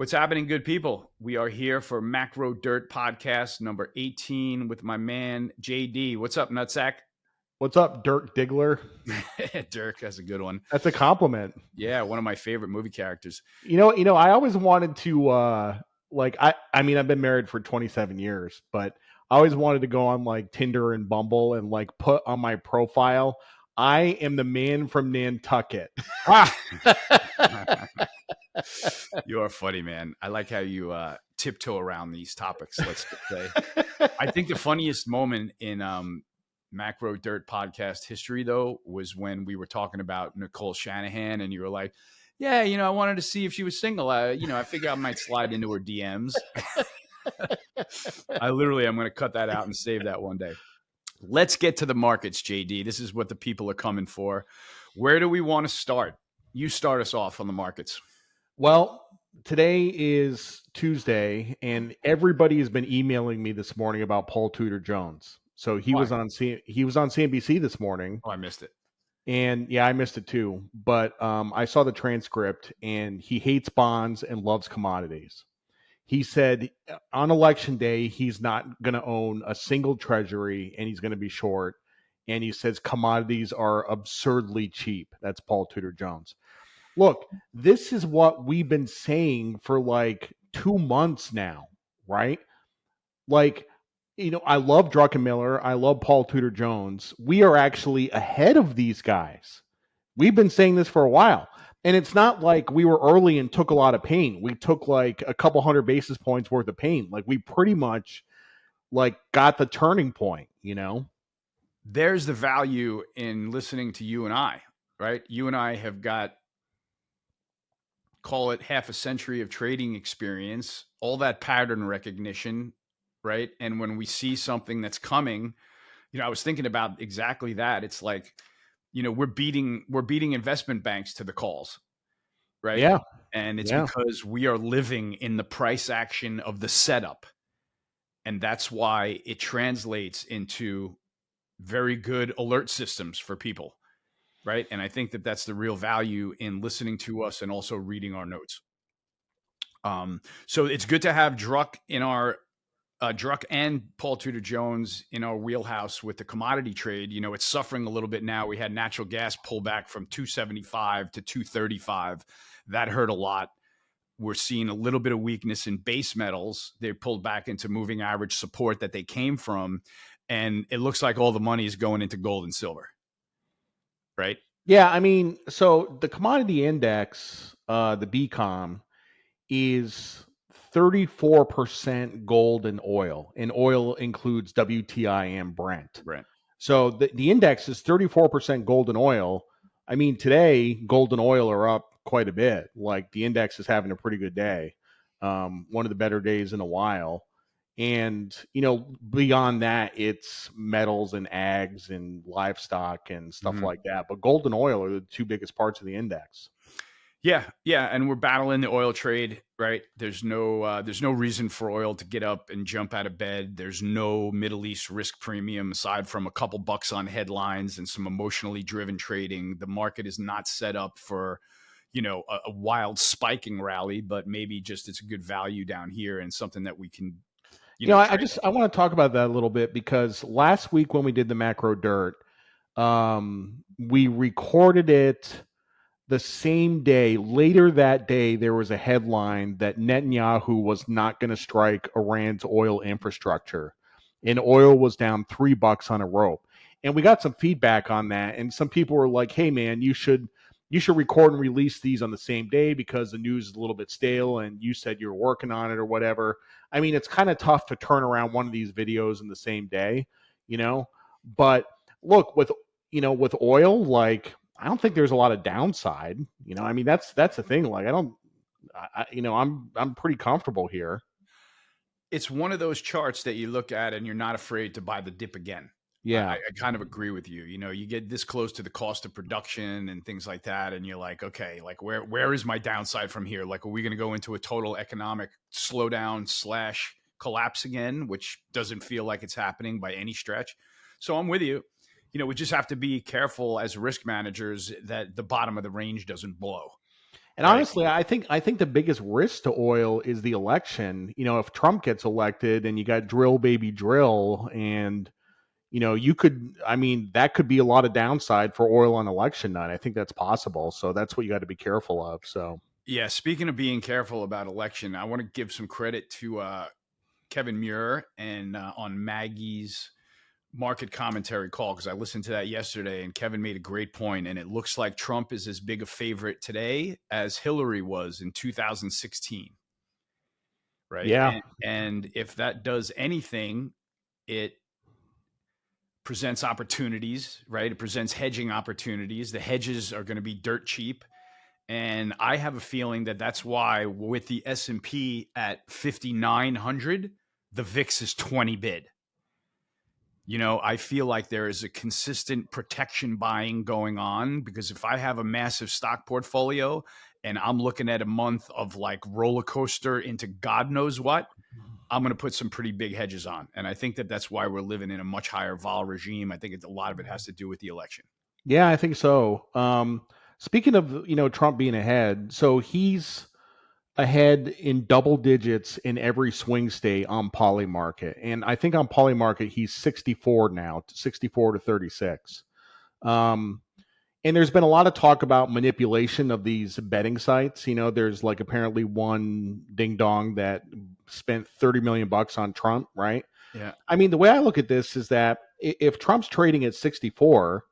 What's happening, good people? We are here for Macro Dirt Podcast number 18 with my man JD. What's up, Nutsack? What's up, Dirk Diggler? Dirk, that's a good one. That's a compliment. Yeah, one of my favorite movie characters. I always wanted to I've been married for 27 years, but I always wanted to go on like Tinder and Bumble and like put on my profile, I am the man from Nantucket. Ah! You are funny, man. I like how you tiptoe around these topics, let's just say. I think the funniest moment in Macro Dirt Podcast history, though, was when we were talking about Nicole Shanahan and you were like, yeah, I wanted to see if she was single. I figured I might slide into her DMs. I'm going to cut that out and save that one day. Let's get to the markets, JD. This is what the people are coming for. Where do we want to start? You start us off on the markets. Well, today is Tuesday, and everybody has been emailing me this morning about Paul Tudor Jones. So he was on CNBC this morning. Oh, I missed it. And yeah, I missed it too. But I saw the transcript, and he hates bonds and loves commodities. He said on election day, he's not going to own a single treasury and he's going to be short. And he says commodities are absurdly cheap. That's Paul Tudor Jones. Look, this is what we've been saying for like 2 months now, right? Like, I love Druckenmiller. I love Paul Tudor Jones. We are actually ahead of these guys. We've been saying this for a while. And it's not like we were early and took a lot of pain. We took like a couple hundred basis points worth of pain. Like we pretty much like got the turning point, There's the value in listening to you and I, right? You and I have got, call it half a century of trading experience, all that pattern recognition, right? And when we see something that's coming, I was thinking about exactly that. It's like, we're beating investment banks to the calls, right? Yeah. And it's because we are living in the price action of the setup. And that's why it translates into very good alert systems for people, right? And I think that that's the real value in listening to us and also reading our notes. So it's good to have Druck in our Druck and Paul Tudor Jones in our wheelhouse with the commodity trade. It's suffering a little bit now. We had natural gas pull back from 275 to 235. That hurt a lot. We're seeing a little bit of weakness in base metals. They pulled back into moving average support that they came from. And it looks like all the money is going into gold and silver, right? Yeah, so the commodity index, the BCOM, is 34% gold and oil includes WTI and Brent. Right. So the index is 34% gold and oil. Today gold and oil are up quite a bit. Like the index is having a pretty good day. One of the better days in a while. And, beyond that, it's metals and ags and livestock and stuff like that. But gold and oil are the two biggest parts of the index. Yeah. And we're battling the oil trade, right? There's no reason for oil to get up and jump out of bed. There's no Middle East risk premium aside from a couple bucks on headlines and some emotionally driven trading. The market is not set up for, a wild spiking rally, but maybe just it's a good value down here and something that we can, I want to talk about that a little bit because last week when we did the macro dirt, we recorded it the same day. Later that day, there was a headline that Netanyahu was not going to strike Iran's oil infrastructure, and oil was down $3 on a rope. And we got some feedback on that, and some people were like, "Hey, man, you should record and release these on the same day because the news is a little bit stale, and you said you're working on it or whatever." It's kind of tough to turn around one of these videos in the same day, But look, with oil, like, I don't think there's a lot of downside. That's the thing. Like, I'm pretty comfortable here. It's one of those charts that you look at and you're not afraid to buy the dip again. Yeah. I kind of agree with you. You get this close to the cost of production and things like that. And you're like, okay, like where is my downside from here? Like, are we going to go into a total economic slowdown / collapse again, which doesn't feel like it's happening by any stretch. So I'm with you. We just have to be careful as risk managers that the bottom of the range doesn't blow. And right? honestly, I think the biggest risk to oil is the election. If Trump gets elected and you got drill baby drill, and that could be a lot of downside for oil on election night. I think that's possible. So that's what you got to be careful of. So Yeah. Speaking of being careful about election, I want to give some credit to Kevin Muir and on Maggie's market commentary call, because I listened to that yesterday, and Kevin made a great point, and it looks like Trump is as big a favorite today as Hillary was in 2016, right? yeah, And if that does anything, it presents opportunities, right? It presents hedging opportunities. The hedges are going to be dirt cheap, and I have a feeling that that's why with the S&P at 5,900, the VIX is 20 bid. I feel like there is a consistent protection buying going on, because if I have a massive stock portfolio and I'm looking at a month of like roller coaster into God knows what, I'm going to put some pretty big hedges on. And I think that that's why we're living in a much higher vol regime. I think a lot of it has to do with the election. yeah, I think so. Speaking of Trump being ahead, so he's ahead in double digits in every swing state on Polymarket, and I think on Polymarket he's 64 now, 64 to 36. Um, and there's been a lot of talk about manipulation of these betting sites. There's like apparently one ding dong that spent 30 million bucks on Trump, right? Yeah. I mean, the way I look at this is that if Trump's trading at 64,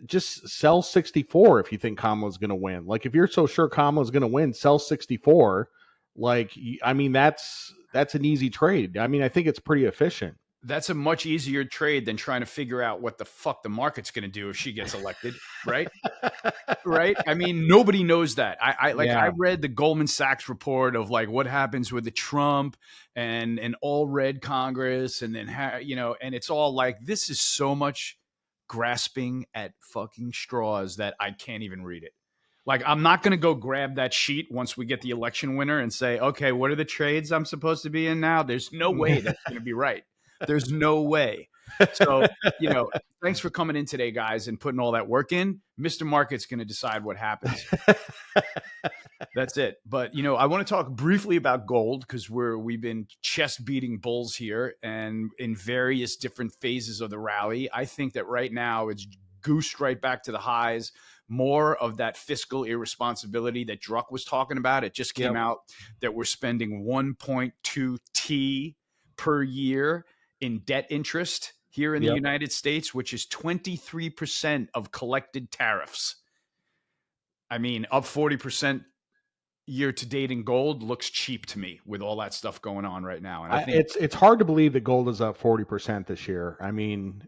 just sell 64 if you think Kamala's going to win. Like, if you're so sure Kamala's going to win, sell 64. Like, I mean, that's an easy trade. I mean, I think it's pretty efficient. That's a much easier trade than trying to figure out what the fuck the market's going to do if she gets elected, right? Right? I mean, nobody knows that. I Yeah. read the Goldman Sachs report of like what happens with the Trump and an all red Congress, and then and it's all like, this is so much grasping at fucking straws that I can't even read it. Like, I'm not going to go grab that sheet once we get the election winner and say, okay, what are the trades I'm supposed to be in now? There's no way that's going to be right. There's no way. So, thanks for coming in today, guys, and putting all that work in. Mr. Market's going to decide what happens. That's it. But, I want to talk briefly about gold, because we've been chest beating bulls here and in various different phases of the rally. I think that right now it's goosed right back to the highs. More of that fiscal irresponsibility that Druck was talking about. It just came out that we're spending 1.2 T per year in debt interest here in the United States, which is 23% of collected tariffs. I mean, up 40% year to date in gold looks cheap to me with all that stuff going on right now. And I think it's hard to believe that gold is up 40% this year. I mean,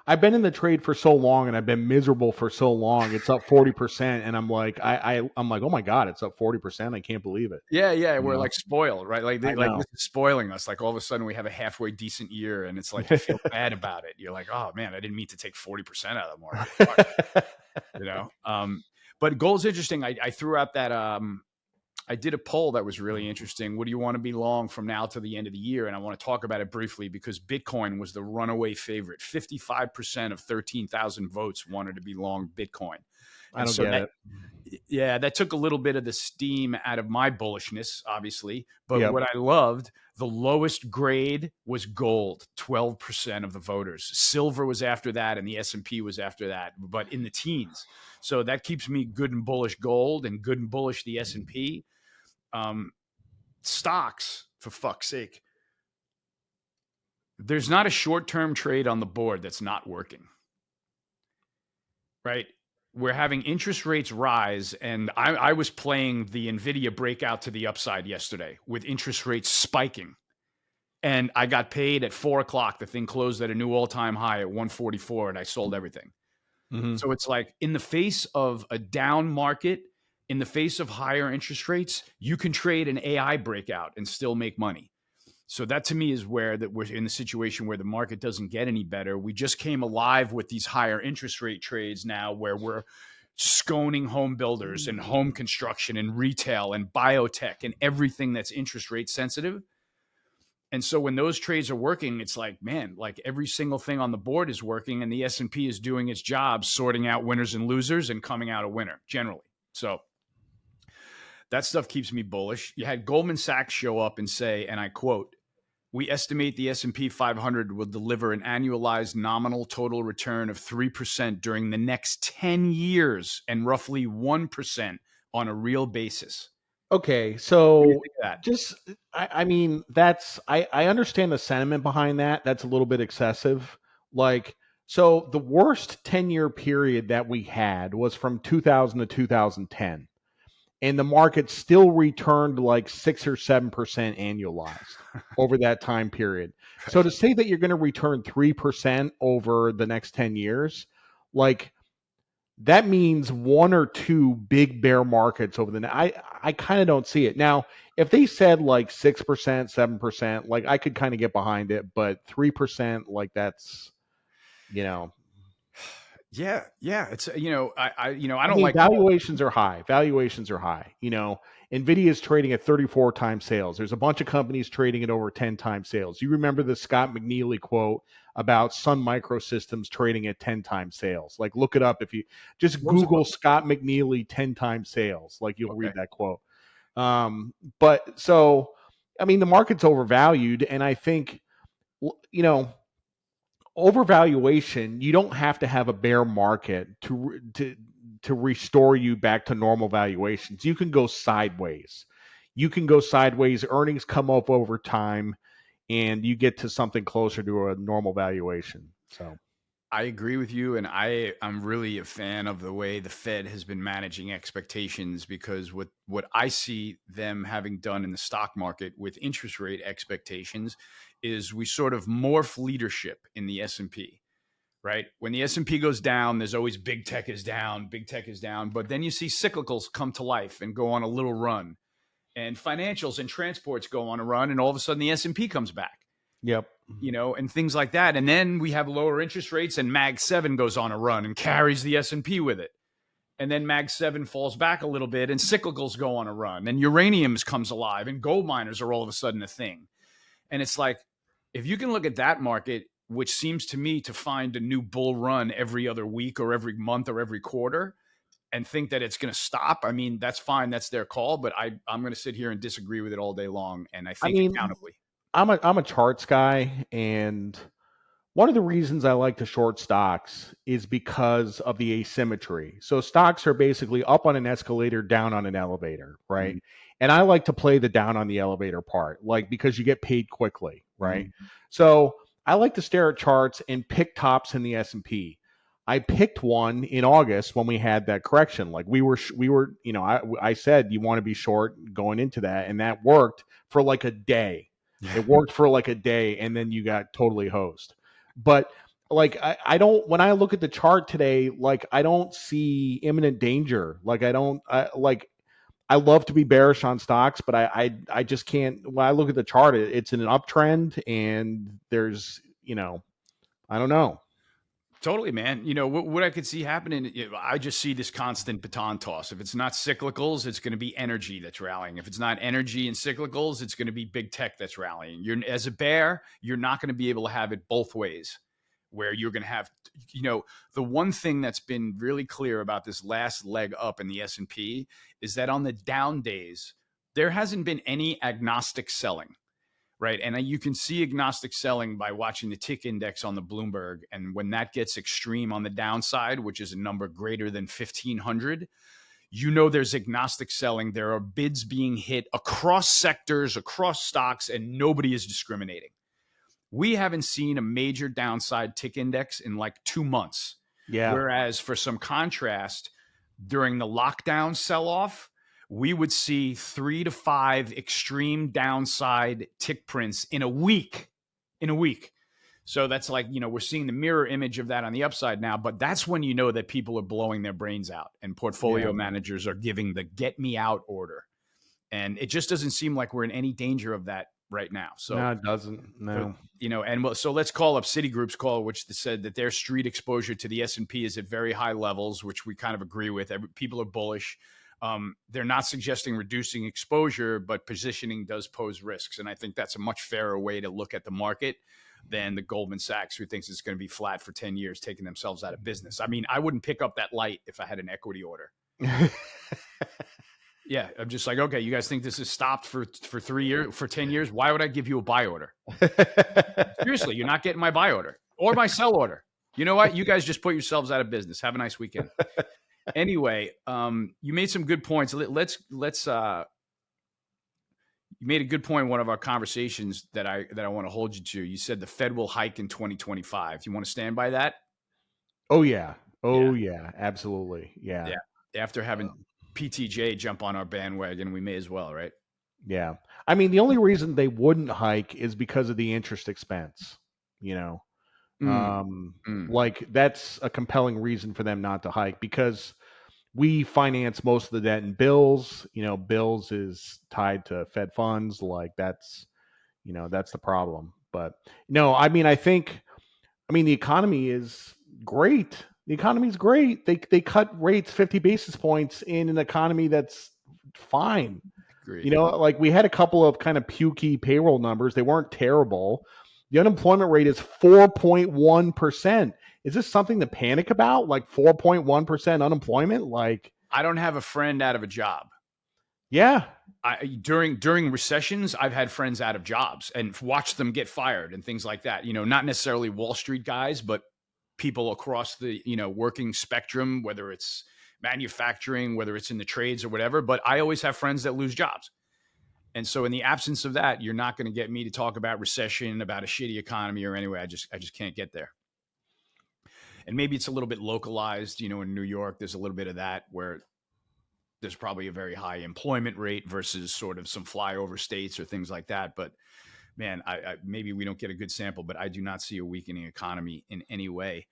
I've been in the trade for so long and I've been miserable for so long. It's up 40%, and I'm like, I'm like, oh my god, it's up 40%. I can't believe it. yeah, we're like spoiled, right? Like I know. this is spoiling us. Like all of a sudden we have a halfway decent year, and it's like you feel bad about it. You're like, oh man, I didn't mean to take 40% out of the market. But gold's interesting. I threw out that I did a poll that was really interesting. What do you want to be long from now to the end of the year? And I want to talk about it briefly, because Bitcoin was the runaway favorite. 55% of 13,000 votes wanted to be long Bitcoin. I don't get it. Yeah, that took a little bit of the steam out of my bullishness, obviously. But Yep. what I loved, the lowest grade was gold, 12% of the voters. Silver was after that, and the S&P was after that, but in the teens. So that keeps me good and bullish gold and good and bullish the S&P. Stocks, for fuck's sake. There's not a short-term trade on the board that's not working, right? We're having interest rates rise, and I was playing the NVIDIA breakout to the upside yesterday with interest rates spiking. And I got paid at 4 o'clock. The thing closed at a new all-time high at 144, and I sold everything. Mm-hmm. So it's like, in the face of a down market, in the face of higher interest rates, you can trade an AI breakout and still make money. So that to me is where that we're in the situation where the market doesn't get any better. We just came alive with these higher interest rate trades now, where we're sconing home builders and home construction and retail and biotech and everything that's interest rate sensitive. And so when those trades are working, it's like, man, like every single thing on the board is working, and the S&P is doing its job, sorting out winners and losers and coming out a winner generally. So That stuff keeps me bullish. You had Goldman Sachs show up and say, and I quote, "We estimate the S&P 500 will deliver an annualized nominal total return of 3% during the next 10 years and roughly 1% on a real basis." Okay, What do you so think of that? just I mean that's I understand the sentiment behind that. That's a little bit excessive. Like so the worst 10-year period that we had was from 2000 to 2010. And the market still returned like 6 or 7% annualized over that time period. So Right. to say that you're going to return 3% over the next 10 years, like that means one or two big bear markets over the I kind of don't see it. Now, if they said like 6%, 7%, like I could kind of get behind it, but 3%, like that's, you know, Yeah, yeah. It's I I don't mean, like valuations are high. Valuations are high. Nvidia is trading at 34 times sales. There's a bunch of companies trading at over 10 times sales. You remember the Scott McNealy quote about Sun Microsystems trading at 10 times sales. Like, look it up if you just what was the Google quote? Scott McNealy 10 times sales. Like, you'll Okay. read that quote. But so, I mean, the market's overvalued, and I think, you know, overvaluation, you don't have to have a bear market to restore you back to normal valuations. You can go sideways. You can go sideways. Earnings come up over time, and you get to something closer to a normal valuation. So I agree with you, and I'm really a fan of the way the Fed has been managing expectations because what I see them having done in the stock market with interest rate expectations is we sort of morph leadership in the S&P, right? When the S&P goes down, there's always big tech is down, but then you see cyclicals come to life and go on a little run, and financials and transports go on a run, and all of a sudden the S&P comes back, yep. and things like that. And then we have lower interest rates, and Mag 7 goes on a run and carries the S&P with it. And then Mag 7 falls back a little bit, and cyclicals go on a run, and uraniums comes alive, and gold miners are all of a sudden a thing. And it's like, if you can look at that market, which seems to me to find a new bull run every other week or every month or every quarter, and think that it's going to stop, I mean, that's fine. That's their call. But I'm going to sit here and disagree with it all day long. And I I think mean, accountably. I'm a charts guy, and one of the reasons I like to short stocks is because of the asymmetry. So stocks are basically up on an escalator, down on an elevator, right? Mhm. And I like to play the down on the elevator part, like because you get paid quickly, right? Mhm. So I like to stare at charts and pick tops in the S&P. I picked one in August when we had that correction. Like we were, I said you want to be short going into that, and that worked for like a day. Yeah. It worked for like a day, and then you got totally hosed. But like I don't when I look at the chart today, like I don't see imminent danger. Like I love to be bearish on stocks, but I just can't. When I look at the chart, it's in an uptrend, and there's I don't know. Totally, man. What I could see happening, I just see this constant baton toss. If it's not cyclicals, it's going to be energy that's rallying. If it's not energy and cyclicals, it's going to be big tech that's rallying. As a bear, you're not going to be able to have it both ways, where you're going to have, the one thing that's been really clear about this last leg up in the S&P is that on the down days, there hasn't been any agnostic selling. Right. And you can see agnostic selling by watching the tick index on the Bloomberg. And when that gets extreme on the downside, which is a number greater than 1,500, there's agnostic selling. There are bids being hit across sectors, across stocks, and nobody is discriminating. We haven't seen a major downside tick index in like 2 months. Yeah, Whereas for some contrast, during the lockdown sell off, we would see 3 to 5 extreme downside tick prints in a week. In a week. So that's like, we're seeing the mirror image of that on the upside now, but that's when you know that people are blowing their brains out and yeah. portfolio managers are giving the get me out order. And it just doesn't seem like we're in any danger of that right now. So, No, it doesn't. No. so let's call up Citigroup's call, which said that their street exposure to the S&P is at very high levels, which we kind of agree with. People are bullish. They're not suggesting reducing exposure, but positioning does pose risks. And I think that's a much fairer way to look at the market than the Goldman Sachs, who thinks it's going to be flat for 10 years, taking themselves out of business. I mean, I wouldn't pick up that light if I had an equity order. Yeah, I'm just like, okay, you guys think this is stopped for 3 years, for 10 years? Why would I give you a buy order? Seriously, you're not getting my buy order or my sell order. You know what? You guys just put yourselves out of business. Have a nice weekend. Anyway, you made some good points. Let's you made a good point in one of our conversations that I want to hold you to. You said the Fed will hike in 2025. You want to stand by that? Oh yeah. Yeah. Oh yeah. Absolutely. Yeah. Yeah. After having PTJ jump on our bandwagon, we may as well, right? Yeah. I mean, the only reason they wouldn't hike is because of the interest expense, you know. Mm, mm. Like that's a compelling reason for them not to hike because we finance most of the debt in bills. You know, bills is tied to Fed funds. Like that's the problem. But no, I mean, the economy is great. The economy is great. They cut rates 50 basis points in an economy that's fine. Agreed. You know, like we had a couple of kind of pukey payroll numbers. They weren't terrible. The unemployment rate is 4.1%. Is this something to panic about? Like 4.1% unemployment? Like, I don't have a friend out of a job. yeah. During recessions, I've had friends out of jobs and watched them get fired and things like that. You know, not necessarily Wall Street guys, but people across the, working spectrum, whether it's manufacturing, whether it's in the trades or whatever. But I always have friends that lose jobs. And so in the absence of that, you're not going to get me to talk about recession, about a shitty economy or anyway. I just can't get there. And maybe it's a little bit localized, in New York, there's a little bit of that where there's probably a very high employment rate versus sort of some flyover states or things like that. But man, I maybe we don't get a good sample, but I do not see a weakening economy in any way.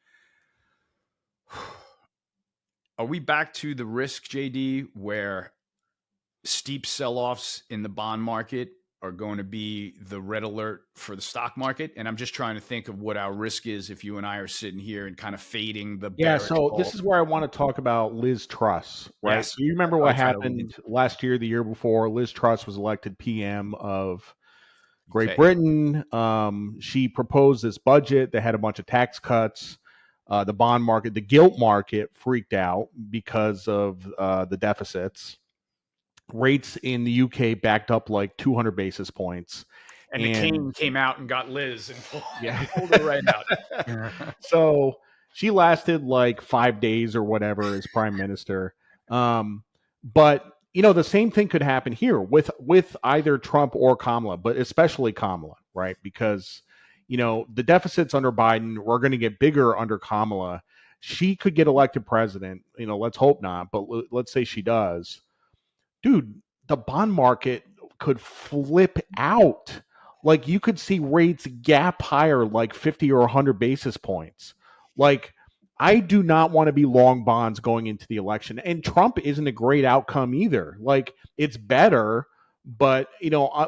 Are we back to the risk, JD, where steep sell-offs in the bond market are going to be the red alert for the stock market? And I'm just trying to think of what our risk is if you and I are sitting here and kind of fading the Yeah, bearish so ball. this is where I want to talk about Liz Truss, right? Yes. So you remember I what was trying to lead happened into. last year, the year before? Liz Truss was elected PM of Great Okay. Britain. She proposed this budget that had a bunch of tax cuts. The bond market, the gilt market freaked out because of the deficits. Rates in the UK backed up like 200 basis points. And the And king came out and got Liz and yeah. pulled her right out. So she lasted like 5 days or whatever as prime minister. But the same thing could happen here with either Trump or Kamala, but especially Kamala, right? Because the deficits under Biden were going to get bigger under Kamala. She could get elected president. Let's hope not, but let's say she does. Dude, the bond market could flip out. Like you could see rates gap higher like 50 or 100 basis points. Like I do not want to be long bonds going into the election. And Trump isn't a great outcome either. Like it's better, but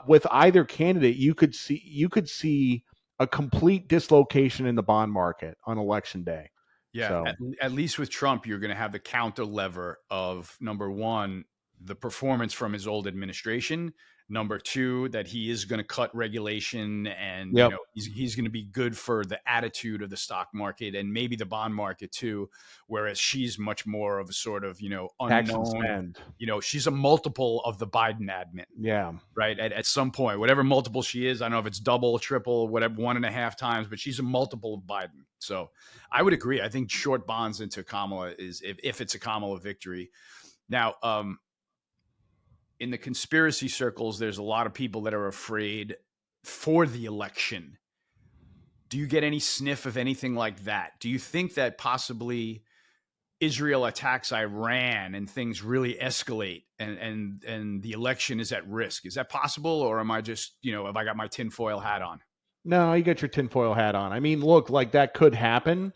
with either candidate you could see a complete dislocation in the bond market on election day. Yeah, So, at least with Trump, you're going to have the counter lever of number one, the performance from his old administration. Number two, that he is going to cut regulation, and yep, he's going to be good for the attitude of the stock market and maybe the bond market too. Whereas she's much more of a sort of tax and unknown. spend. She's a multiple of the Biden admin. Yeah. Right. At some point, whatever multiple she is, I don't know if it's double, triple, whatever, 1.5 times, but she's a multiple of Biden. So I would agree. I think short bonds into Kamala is if it's a Kamala victory. Now, in the conspiracy circles, there's a lot of people that are afraid for the election. Do you get any sniff of anything like that? Do you think that possibly Israel attacks Iran and things really escalate and the election is at risk? Is that possible, or am I just have I got my tinfoil hat on? No, you got your tinfoil hat on. I mean, look, like that could happen.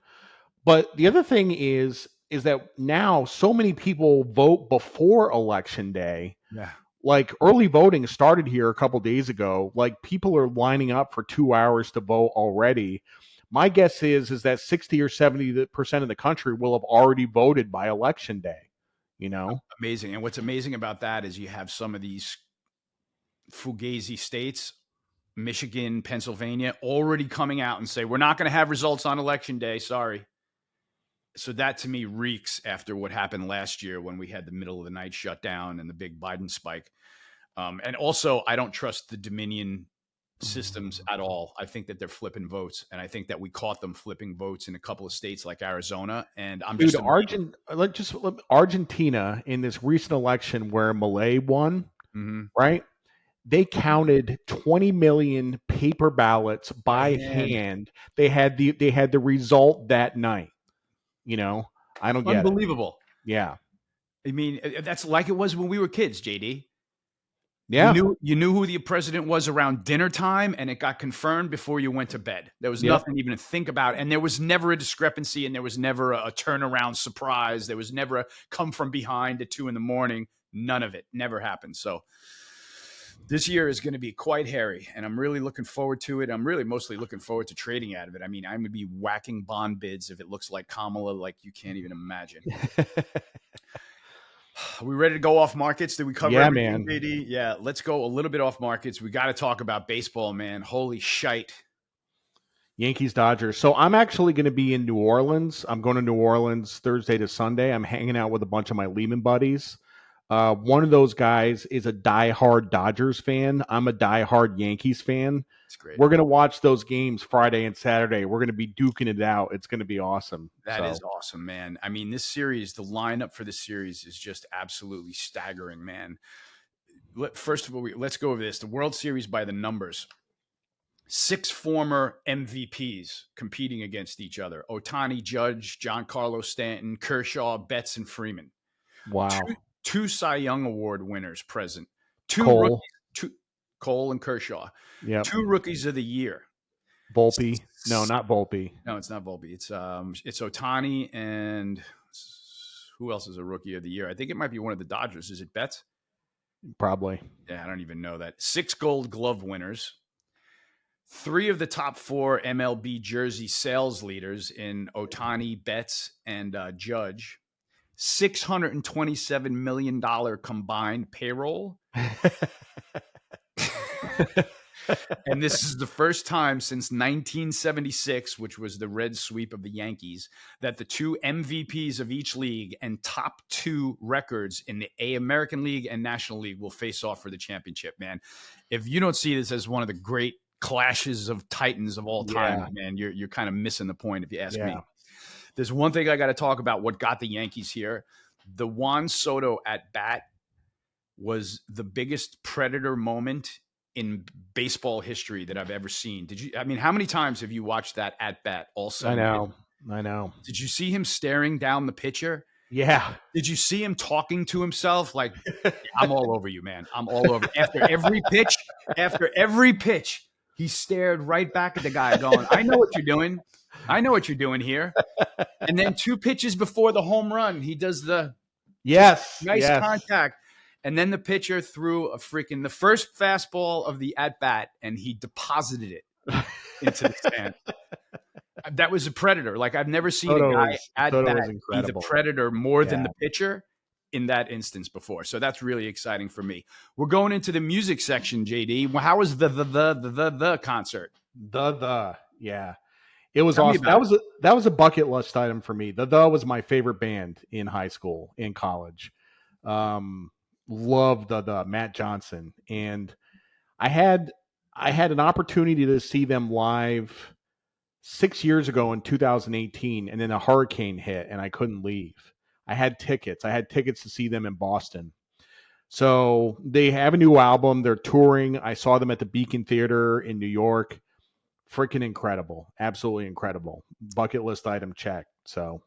But the other thing is that now so many people vote before election day. Yeah. Like early voting started here a couple days ago. Like people are lining up for 2 hours to vote already. My guess is that 60 or 70% of the country will have already voted by election day. Amazing. And what's amazing about that is you have some of these fugazi states, Michigan, Pennsylvania, already coming out and say, we're not going to have results on election day. Sorry. So that to me reeks after what happened last year when we had the middle of the night shutdown and the big Biden spike. And also, I don't trust the Dominion systems at all. I think that they're flipping votes, and I think that we caught them flipping votes in a couple of states like Arizona. And I'm Dude, just Argentina in this recent election where Milei won, Mhm. right? They counted 20 million paper ballots by hand. hand. They had the result that night. I don't get it. Unbelievable. Yeah. I mean, that's like it was when we were kids, JD. Yeah. You knew who the president was around dinner time, and it got confirmed before you went to bed. There was Yep. nothing even to think about, and there was never a discrepancy, and there was never a turnaround surprise. There was never a come from behind at 2 a.m. None of it never happened. So this year is going to be quite hairy, and I'm really looking forward to it. I'm really mostly looking forward to trading out of it. I mean, I'm going to be whacking bond bids if it looks like Kamala, like you can't even imagine. Are we ready to go off markets? Did we cover everything, man. JD? Yeah, let's go a little bit off markets. We got to talk about baseball, man. Holy shite. Yankees, Dodgers. So I'm actually going to be in New Orleans. I'm going to New Orleans Thursday to Sunday. I'm hanging out with a bunch of my Lehman buddies. One of those guys is a diehard Dodgers fan. I'm a diehard Yankees fan. It's great. We're going to watch those games Friday and Saturday. We're going to be duking it out. It's going to be awesome. That is awesome, man. I mean, this series, the lineup for this series is just absolutely staggering, man. First of all, let's go over this. The World Series by the numbers. 6 former MVPs competing against each other. Ohtani, Judge, Giancarlo Stanton, Kershaw, Betts, and Freeman. Wow. Two Cy Young Award winners present. Cole. Cole and Kershaw. Yep. 2 rookies of the year. Volpe. No, not Volpe. No, it's not Volpe. It's Ohtani and who else is a rookie of the year? I think it might be one of the Dodgers. Is it Betts? Probably. Yeah, I don't even know that. 6 Gold Glove winners. 3 of the top 4 MLB jersey sales leaders in Ohtani, Betts, and Judge. $627 million combined payroll. And this is the first time since 1976, which was the red sweep of the Yankees, that the 2 MVPs of each league and top 2 records in the American League and National League will face off for the championship, man. If you don't see this as one of the great clashes of titans of all time, man, you're kind of missing the point if you ask me. There's one thing I got to talk about what got the Yankees here. The Juan Soto at bat was the biggest Predator moment in baseball history that I've ever seen. How many times have you watched that at bat also? I know. Did you see him staring down the pitcher? Yeah. Did you see him talking to himself? Like, I'm all over you, man. I'm all over. After every pitch, he stared right back at the guy going, I know what you're doing. I know what you're doing here. And then 2 pitches before the home run, he does the nice contact. And then the pitcher threw the first fastball of the at-bat, and he deposited it into the stand. That was a Predator. Like, I've never seen a guy at-bat be the Predator more than the pitcher in that instance before. So that's really exciting for me. We're going into the music section, JD. How was the concert? Yeah. It was awesome. That was a bucket list item for me. The was my favorite band in high school, in college. Loved the Matt Johnson, and I had an opportunity to see them live 6 years ago in 2018, and then a hurricane hit, and I couldn't leave. I had tickets to see them in Boston. So they have a new album. They're touring. I saw them at the Beacon Theater in New York. Freaking incredible. Absolutely incredible. Bucket list item check. So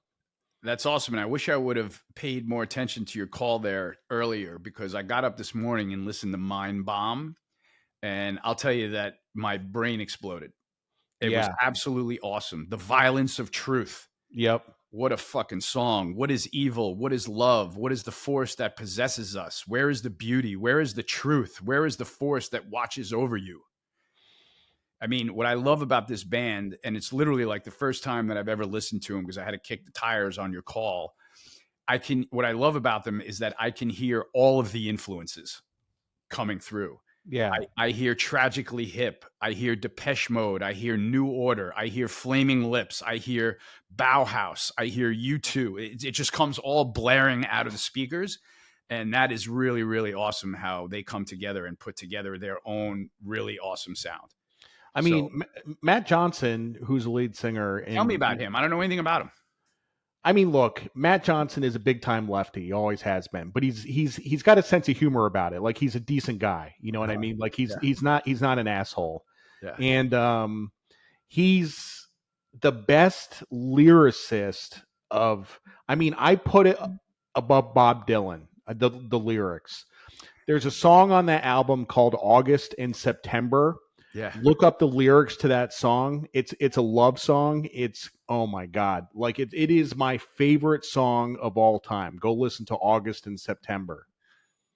that's awesome. And I wish I would have paid more attention to your call there earlier, because I got up this morning and listened to Mindbomb. And I'll tell you that my brain exploded. It was absolutely awesome. The Violence of Truth. Yep. What a fucking song. What is evil? What is love? What is the force that possesses us? Where is the beauty? Where is the truth? Where is the force that watches over you? I mean, what I love about this band, and it's literally like the first time that I've ever listened to them because I had to kick the tires on your call. What I love about them is that I can hear all of the influences coming through. Yeah. I hear Tragically Hip. I hear Depeche Mode. I hear New Order. I hear Flaming Lips. I hear Bauhaus. I hear U2. It just comes all blaring out of the speakers. And that is really, really awesome how they come together and put together their own really awesome sound. I So mean, Matt Johnson, who's the lead singer tell me in, about him. I don't know anything about him. I mean, look, Matt Johnson is a big time lefty. He always has been, but he's got a sense of humor about it. Like he's a decent guy. You know what I Uh-huh. mean? Like Yeah. he's not an asshole. Yeah. And he's the best lyricist of. I mean, I put it above Bob Dylan. The lyrics. There's a song on that album called August and September. Yeah. Look up the lyrics to that song. It's a love song. It's, oh my god, like it is my favorite song of all time. Go listen to August and September.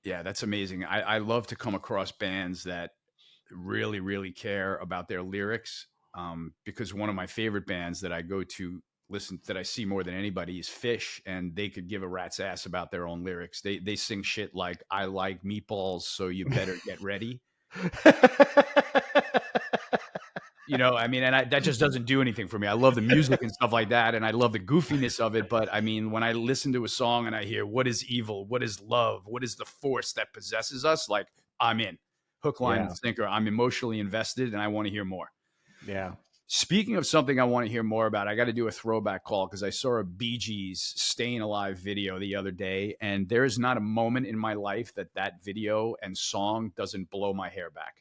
Yeah, that's amazing. I love to come across bands that really, really care about their lyrics. Because one of my favorite bands that I go to listen that I see more than anybody is Fish, and they could give a rat's ass about their own lyrics. They sing shit like "I like meatballs, so you better get ready." You know, I mean, and that just doesn't do anything for me. I love the music and stuff like that, and I love the goofiness of it. But I mean, when I listen to a song and I hear "What is evil? What is love? What is the force that possesses us?" Like I'm in, hook, line, Yeah, and sinker. I'm emotionally invested, and I want to hear more. yeah. Speaking of something I want to hear more about, I got to do a throwback call because I saw a Bee Gees "Staying Alive" video the other day, and there is not a moment in my life that video and song doesn't blow my hair back.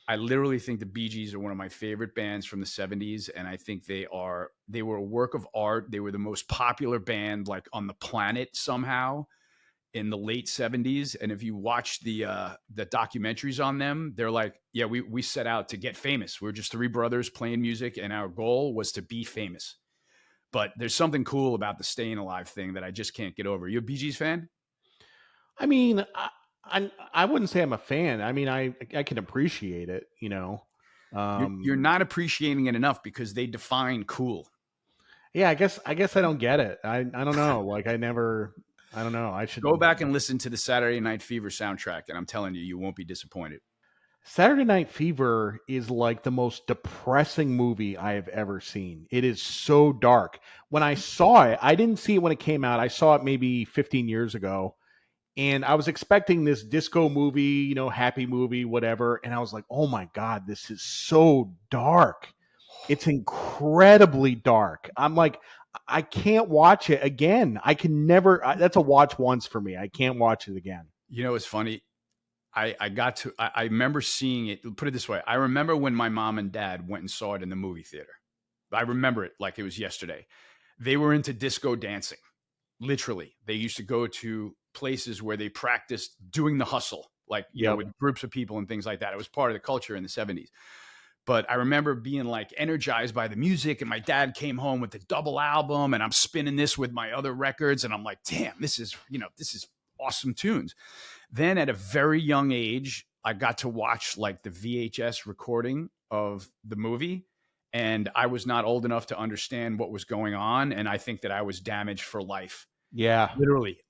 I literally think the Bee Gees are one of my favorite bands from the 70s, and I think they were a work of art. They were the most popular band like on the planet somehow in the late 70s. And if you watch the documentaries on them, they're like, yeah, we set out to get famous. We're just three brothers playing music, and our goal was to be famous. But there's something cool about the staying alive thing that I just can't get over. You a Bee Gees fan? I mean, I wouldn't say I'm a fan. I mean, I can appreciate it. You know. You're not appreciating it enough because they define cool. Yeah, I guess I don't get it. I don't know. Like I never. I don't know. I should Go back and listen to the Saturday Night Fever soundtrack, and I'm telling you, you won't be disappointed. Saturday Night Fever is like the most depressing movie I have ever seen. It is so dark. When I saw it, I didn't see it when it came out. I saw it maybe 15 years ago. And I was expecting this disco movie, happy movie, whatever. And I was like, oh my God, this is so dark. It's incredibly dark. I'm like, I can't watch it again. I can never, that's a watch once for me. I can't watch it again. You know, it's funny. I remember seeing it. Put it this way. I remember when my mom and dad went and saw it in the movie theater. I remember it like it was yesterday. They were into disco dancing. Literally, they used to go to places where they practiced doing the hustle, like, Yep. with groups of people and things like that. It was part of the culture in the 70s. But I remember being like energized by the music, and my dad came home with the double album, and I'm spinning this with my other records, and I'm like, damn, this is awesome tunes. Then at a very young age, I got to watch like the VHS recording of the movie, and I was not old enough to understand what was going on, and I think that I was damaged for life. Yeah.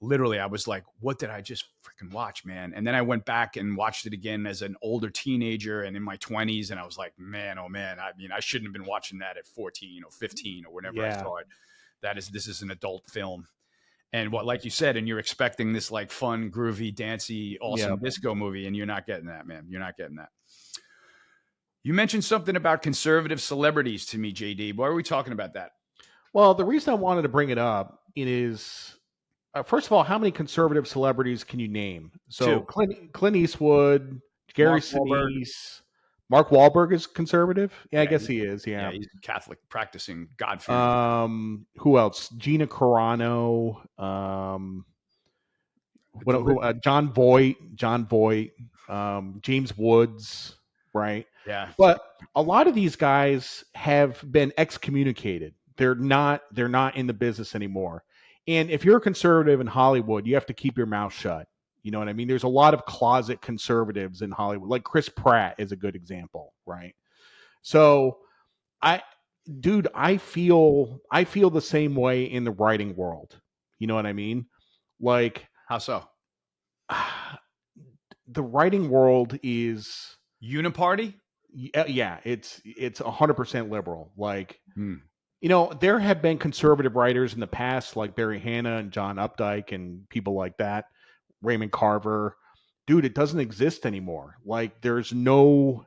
Literally, I was like, what did I just freaking watch, man? And then I went back and watched it again as an older teenager and in my 20s, and I was like, man, oh man, I mean, I shouldn't have been watching that at 14 or 15 or whenever I Yeah. saw it. This is an adult film. And what, like you said, and you're expecting this like fun, groovy, dancey, awesome Yep. disco movie, and you're not getting that, man. You're not getting that. You mentioned something about conservative celebrities to me, JD. Why are we talking about that? Well, the reason I wanted to bring it up is, first of all, how many conservative celebrities can you name? So Two, Clint Eastwood, Gary Mark Wahlberg. Sinise, Mark Wahlberg is conservative. Yeah, I Yeah, guess he is. yeah, Yeah. he's Catholic, practicing God-fearing. Who else? Gina Carano. John Voight. James Woods. Right. Yeah, But a lot of these guys have been excommunicated. They're not in the business anymore. And if you're a conservative in Hollywood, you have to keep your mouth shut. You know what I mean? There's a lot of closet conservatives in Hollywood. Like Chris Pratt is a good example, right? So I I feel the same way in the writing world. You know what I mean? Like how so? the writing world is Uniparty? yeah, it's 100% liberal. Like, Hmm. there have been conservative writers in the past, like Barry Hannah and John Updike and people like that, Raymond Carver. Dude, it doesn't exist anymore. Like, there's no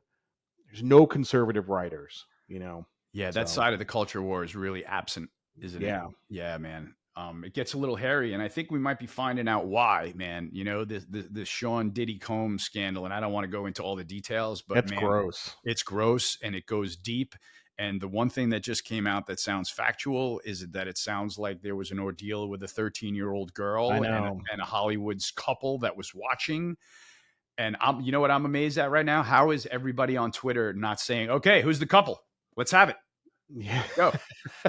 conservative writers. Yeah, that So side of the culture war is really absent, isn't it? yeah, Yeah, man. It gets a little hairy, and I think we might be finding out why, man. The Sean Diddy Combs scandal, and I don't want to go into all the details, but that's man, gross. it's gross and it goes deep. And the one thing that just came out that sounds factual is that it sounds like there was an ordeal with a 13-year-old I girl know. and a Hollywood's couple that was watching. And you know what I'm amazed at right now? How is everybody on Twitter not saying, "Okay, who's the couple? Let's have it. Yeah, Go."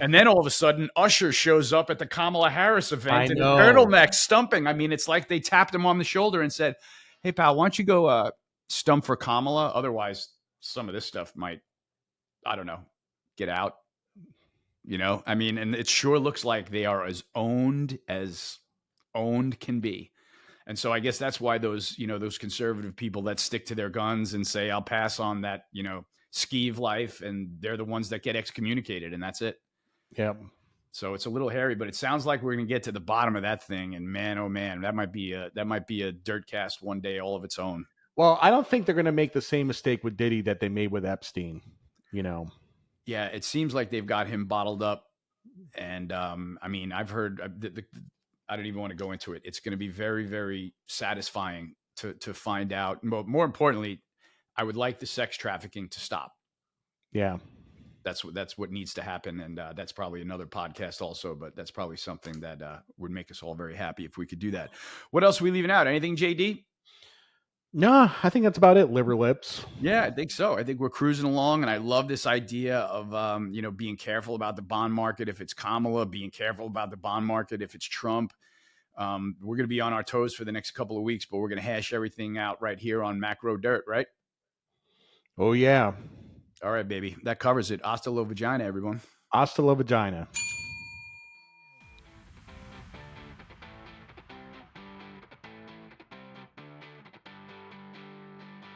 And then all of a sudden, Usher shows up at the Kamala Harris I event in a know. turtleneck stumping. I mean, it's like they tapped him on the shoulder and said, "Hey, pal, why don't you go stump for Kamala? Otherwise, some of this stuff might, I don't know, get out." I mean, and it sure looks like they are as owned can be. And so I guess that's why those conservative people that stick to their guns and say, "I'll pass on that, skeeve life," and they're the ones that get excommunicated, and that's it. Yeah. So it's a little hairy, but it sounds like we're going to get to the bottom of that thing. And man, oh man, that might be a dirt cast one day all of its own. Well, I don't think they're going to make the same mistake with Diddy that they made with Epstein. Yeah, it seems like they've got him bottled up. And I mean, I've heard I don't even want to go into it. It's going to be very, very satisfying to find out. More importantly, I would like the sex trafficking to stop. Yeah. That's what needs to happen, and that's probably another podcast also. But that's probably something that would make us all very happy if we could do that. What else are we leaving out? Anything, JD? No, I think that's about it. Liver lips. Yeah, I think so. I think we're cruising along, and I love this idea of being careful about the bond market if it's Kamala, being careful about the bond market if it's Trump. We're going to be on our toes for the next couple of weeks, but we're going to hash everything out right here on Macro Dirt, right? Oh yeah. All right, baby. That covers it. Hasta la vagina, everyone. Hasta la vagina.